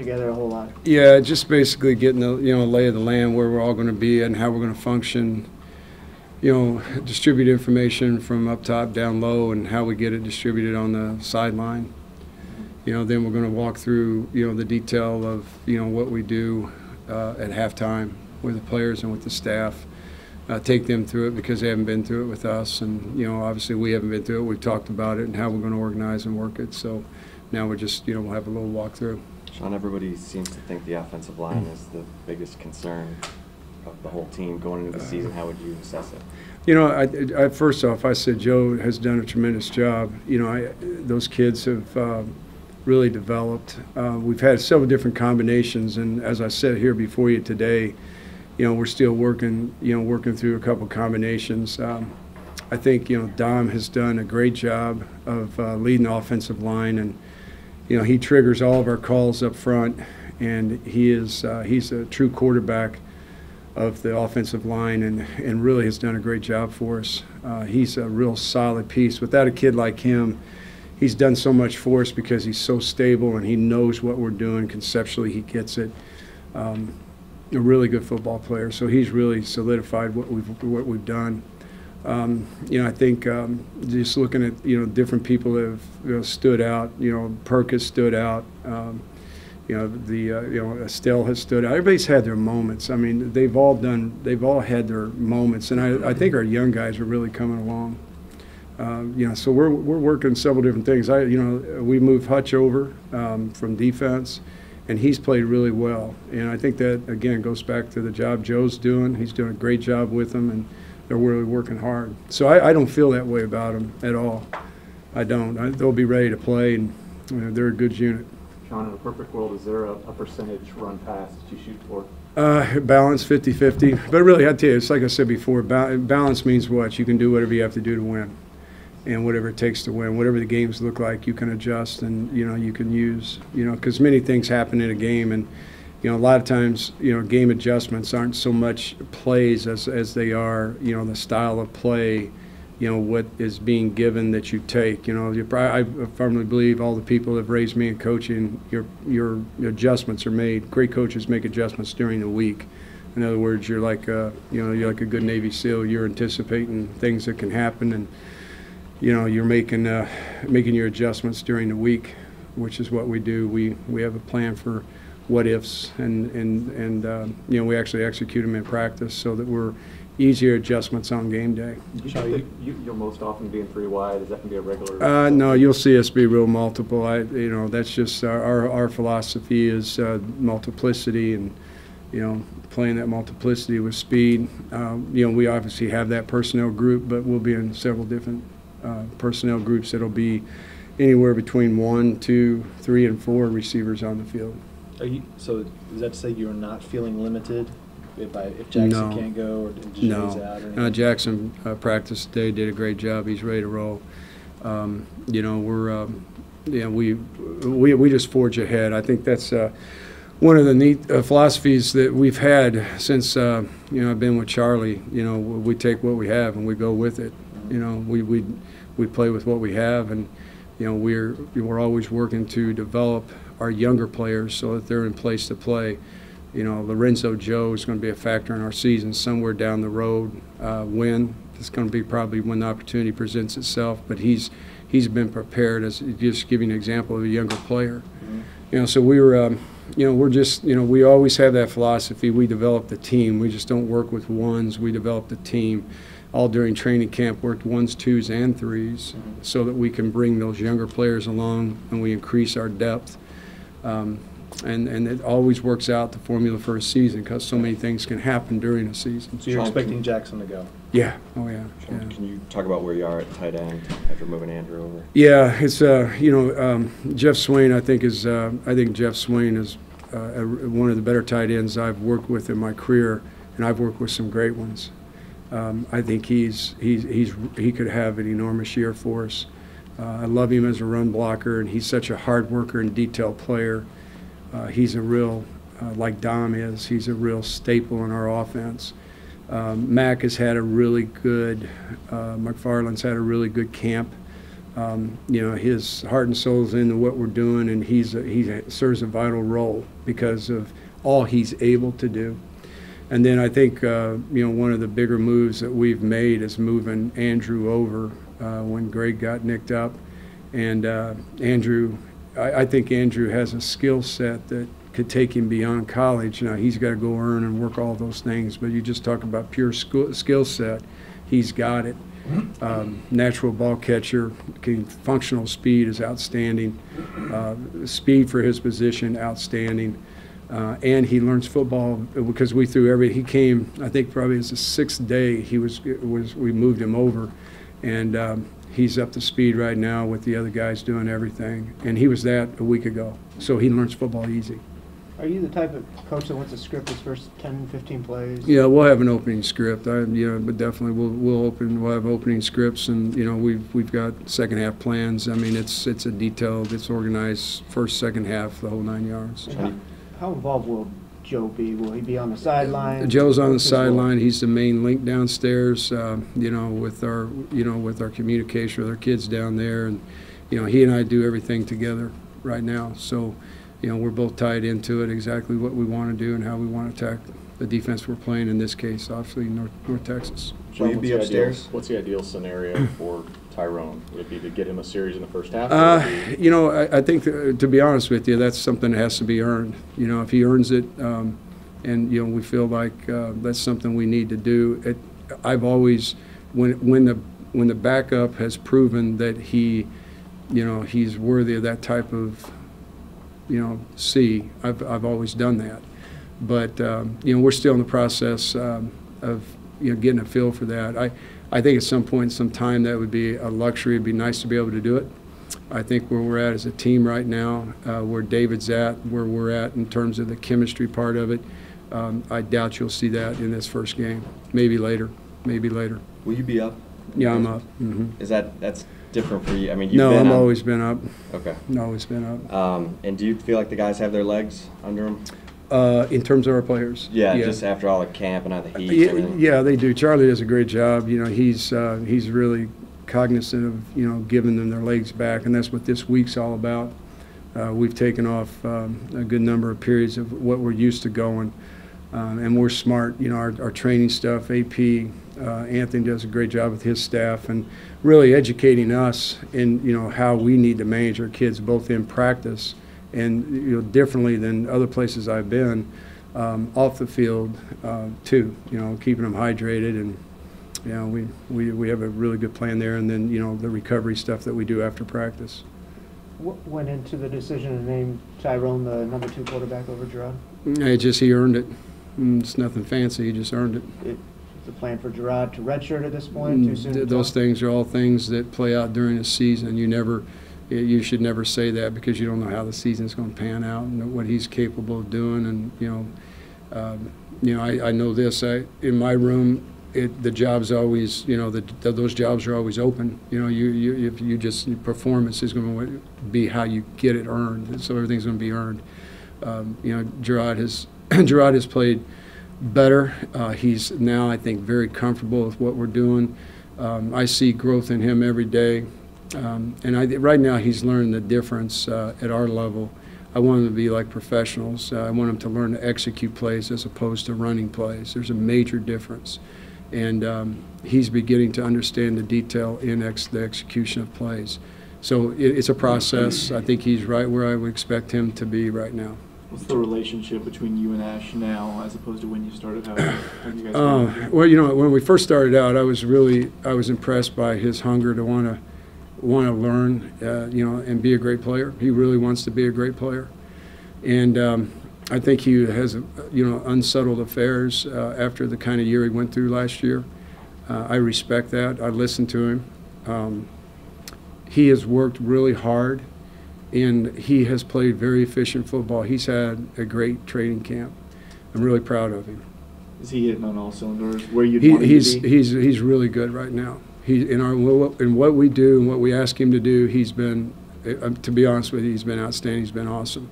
together a whole lot. Yeah, just basically getting the lay of the land, where we're all going to be and how we're going to function. Distribute information from up top down low and how we get it distributed on the sideline. Then we're going to walk through the detail of what we do at halftime with the players and with the staff. Take them through it because they haven't been through it with us, and obviously we haven't been through it. We've talked about it and how we're going to organize and work it. So now we're just we'll have a little walkthrough. Shawn, everybody seems to think the offensive line is the biggest concern of the whole team going into the season. How would you assess it? First off, I said Joe has done a tremendous job. Those kids have really developed. We've had several different combinations, and as I said here before you today, we're still working through a couple combinations. I think Dom has done a great job of leading the offensive line, and he triggers all of our calls up front, and he's a true quarterback of the offensive line, and really has done a great job for us. He's a real solid piece. Without a kid like him, he's done so much for us because he's so stable and he knows what we're doing conceptually. He gets it. A really good football player, so he's really solidified what we've done. I think just looking at different people that have stood out. Perk has stood out. Estelle has stood out. Everybody's had their moments. I mean, they've all had their moments, and I think our young guys are really coming along. So we're working several different things. We moved Hutch over from defense, and he's played really well. And I think that again goes back to the job Joe's doing. He's doing a great job with them, and they're really working hard. So I don't feel that way about them at all. I don't. They'll be ready to play, and they're a good unit. Shawn, in a perfect world, is there a percentage run pass that you shoot for? Balance 50-50. But really, I tell you, it's like I said before, balance means what? You can do whatever you have to do to win, and whatever it takes to win. Whatever the games look like, you can adjust, and you can use, because many things happen in a game, and a lot of times, game adjustments aren't so much plays as they are, the style of play, what is being given that you take. I firmly believe all the people that have raised me in coaching, your adjustments are made. Great coaches make adjustments during the week. In other words, you're like a good Navy SEAL. You're anticipating things that can happen, and you're making your adjustments during the week, which is what we do. We have a plan for what ifs, and we actually execute them in practice so that we're easier adjustments on game day. You'll most often be in 3 wide. Is that going to be a regular? No, you'll see us be real multiple. That's just our philosophy is multiplicity, and playing that multiplicity with speed. We obviously have that personnel group, but we'll be in several different personnel groups that'll be anywhere between 1, 2, 3, and 4 receivers on the field. So does that say you're not feeling limited if Jackson can't go or DeJay's out? No, Jackson practiced today, did a great job. He's ready to roll. We just forge ahead. I think that's one of the neat philosophies that we've had since I've been with Charlie. We take what we have and we go with it. We play with what we have, and we're always working to develop our younger players so that they're in place to play. Lorenzo Joe is going to be a factor in our season somewhere down the road. When it's going to be probably when the opportunity presents itself, but he's been prepared. As just giving an example of a younger player. So we always have that philosophy. We develop the team. We just don't work with ones. We develop the team. All during training camp, worked 1s, 2s, and 3s, so that we can bring those younger players along and we increase our depth. And it always works out the formula for a season because so many things can happen during a season. So you're expecting Jackson to go? Yeah. Oh, yeah. Shawn, can you talk about where you are at tight end after moving Andrew over? Yeah, it's Jeff Swain. I think Jeff Swain is one of the better tight ends I've worked with in my career, and I've worked with some great ones. I think he could have an enormous year for us. I love him as a run blocker, and he's such a hard worker and detailed player. He's a real, like Dom is, he's a real staple in our offense. Mac has had a really good, McFarland's had a really good camp. You know, his heart and soul is into what we're doing, and he serves a vital role because of all he's able to do. And then I think, you know, one of the bigger moves that we've made is moving Andrew over when Greg got nicked up. And Andrew, I think Andrew has a skill set that could take him beyond college. Now, he's got to go earn and work all those things, but you just talk about pure skill set, he's got it. Natural ball catcher, functional speed is outstanding. Speed for his position, outstanding. And he learns football because we threw he came, I think probably it's the 6th day we moved him over, and he's up to speed right now with the other guys doing everything. And he was that a week ago, so he learns football easy. Are you the type of coach that wants to script his first 10, 15 plays? Yeah, we'll have an opening script. You know, but definitely we'll have opening scripts, and you know we've got second half plans. I mean, it's a detailed, it's organized first, second half, the whole 9 yards. How involved will Joe be? Will he be on the sideline? Joe's on the sideline. He's the main link downstairs. You know, with our communication with our kids down there, and you know, he and I do everything together right now. So, you know, we're both tied into it, exactly what we want to do and how we want to attack the defense we're playing, in this case, obviously, North Texas. Will you be upstairs? What's the ideal scenario for Tyrone? Would it be to get him a series in the first half? You know, I think, to be honest with you, that's something that has to be earned. You know, if he earns it, and, you know, we feel like that's something we need to do. I've always, when the backup has proven that he, you know, he's worthy of that type of, you know, I've always done that. But, you know, we're still in the process of, you know, getting a feel for that. I think at some point, some time, that would be a luxury. It'd be nice to be able to do it. I think where we're at as a team right now, where David's at, where we're at in terms of the chemistry part of it, I doubt you'll see that in this first game. Maybe later. Maybe later. Will you be up? Yeah, I'm up. Is that's different for you? I mean, I've always been up. Okay. Always been up. And do you feel like the guys have their legs under them? In terms of our players? Yeah, just after all the camp and all the heat and everything. Yeah, they do. Charlie does a great job. You know, he's really cognizant of, you know, giving them their legs back, and that's what this week's all about. We've taken off a good number of periods of what we're used to going, and we're smart. You know, our training stuff, AP, Anthony does a great job with his staff, and really educating us in, you know, how we need to manage our kids both in practice and, you know, differently than other places I've been, off the field too. You know, keeping them hydrated, and you know, we have a really good plan there. And then, you know, the recovery stuff that we do after practice. What went into the decision to name Tyrone the number 2 quarterback over Gerard? He earned it. It's nothing fancy. He just earned it. Is the plan for Gerard to redshirt at this point? Too soon? Those things are all things that play out during the season. You should never say that, because you don't know how the season's going to pan out and what he's capable of doing. And you know, I know this. In my room, the job's always, you know, those jobs are always open. You know, if you just, your performance is going to be how you get it earned. So everything's going to be earned. You know, Gerard has played better. He's now, I think, very comfortable with what we're doing. I see growth in him every day. And right now he's learned the difference at our level. I want him to be like professionals. I want him to learn to execute plays as opposed to running plays. There's a major difference. And he's beginning to understand the detail in the execution of plays. So it's a process. I think he's right where I would expect him to be right now. What's the relationship between you and Ash now as opposed to when you started out? How do you guys well, you know, when we first started out, I was impressed by his hunger to want to learn, you know, and be a great player. He really wants to be a great player. And I think he has, you know, unsettled affairs after the kind of year he went through last year. I respect that. I listened to him. He has worked really hard, and he has played very efficient football. He's had a great training camp. I'm really proud of him. Is he hitting on all cylinders? Where you'd want him to be? He's really good right now. In what we do and what we ask him to do, he's been, to be honest with you, he's been outstanding. He's been awesome.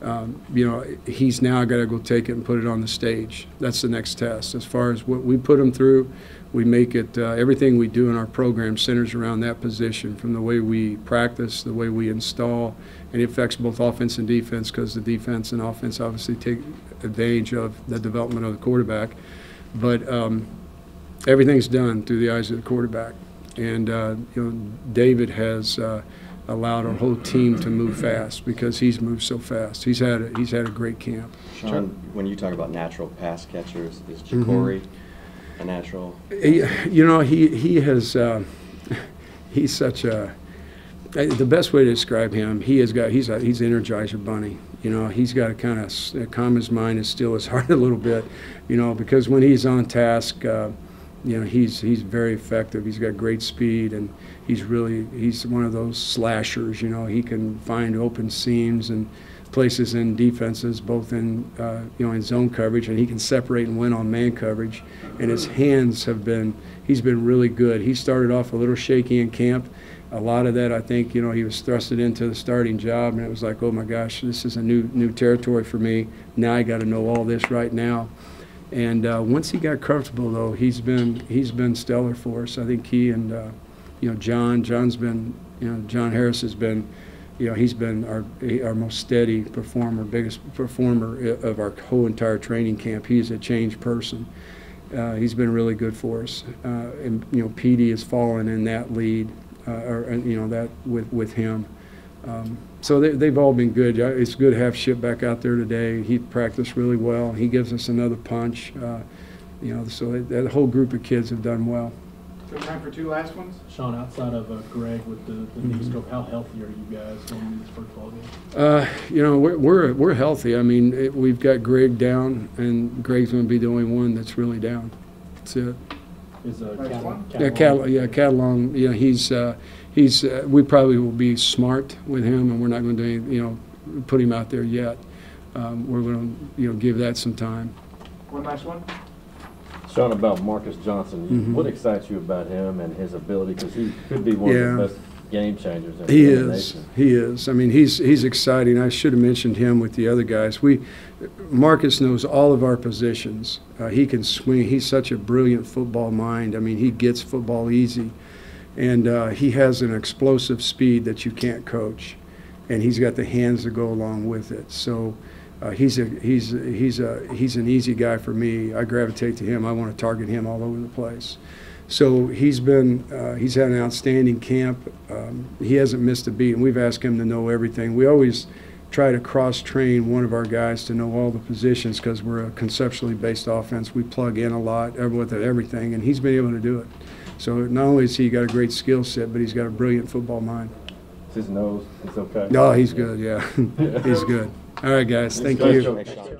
You know, he's now got to go take it and put it on the stage. That's the next test. As far as what we put him through, we make it, everything we do in our program centers around that position, from the way we practice, the way we install, and it affects both offense and defense, because the defense and offense obviously take advantage of the development of the quarterback. But everything's done through the eyes of the quarterback. And you know, David has allowed our whole team to move fast, because he's moved so fast. He's had a great camp. Shawn, when you talk about natural pass catchers, is Jacory a natural? You know, he has he's such a, the best way to describe him, he's an Energizer bunny. You know, he's got to kind of calm his mind and still his heart a little bit, you know, because when he's on task, you know, he's very effective. He's got great speed, and he's one of those slashers. You know, he can find open seams and places in defenses, both in you know, in zone coverage, and he can separate and win on man coverage. And his hands he's been really good. He started off a little shaky in camp. A lot of that, I think, you know, he was thrusted into the starting job, and it was like, oh my gosh, this is a new territory for me. Now I got to know all this right now. And once he got comfortable, though, he's been stellar for us. I think he and you know, John's been, you know, John Harris has been, you know, he's been our most steady performer, biggest performer of our whole entire training camp. He's a changed person. He's been really good for us. And you know, Petey has fallen in that lead, or you know, that with him. So they've all been good. It's good to have Ship back out there today. He practiced really well. He gives us another punch. You know, so that whole group of kids have done well. So time for 2 last ones? Shawn, outside of Greg with the knee scope, how healthy are you guys going into this football game? You know, we're healthy. I mean, we've got Greg down, and Greg's going to be the only one that's really down. That's it. Is Catalong. Yeah, he's. We probably will be smart with him, and we're not going to, you know, put him out there yet. We're going to, you know, give that some time. One last one. Shawn, about Marcus Johnson, what excites you about him and his ability? Because he could be one of the best game changers in the nation. He is. I mean, he's exciting. I should have mentioned him with the other guys. Marcus knows all of our positions. He can swing. He's such a brilliant football mind. I mean, he gets football easy, and he has an explosive speed that you can't coach, and he's got the hands to go along with it. So. He's an easy guy for me. I gravitate to him. I want to target him all over the place. So he's had an outstanding camp. He hasn't missed a beat, and we've asked him to know everything. We always try to cross-train one of our guys to know all the positions, because we're a conceptually based offense. We plug in a lot with everything, and he's been able to do it. So not only has he got a great skill set, but he's got a brilliant football mind. His nose is okay? No, he's good, yeah. He's good. All right, guys. Thank you. Thanks, Shawn.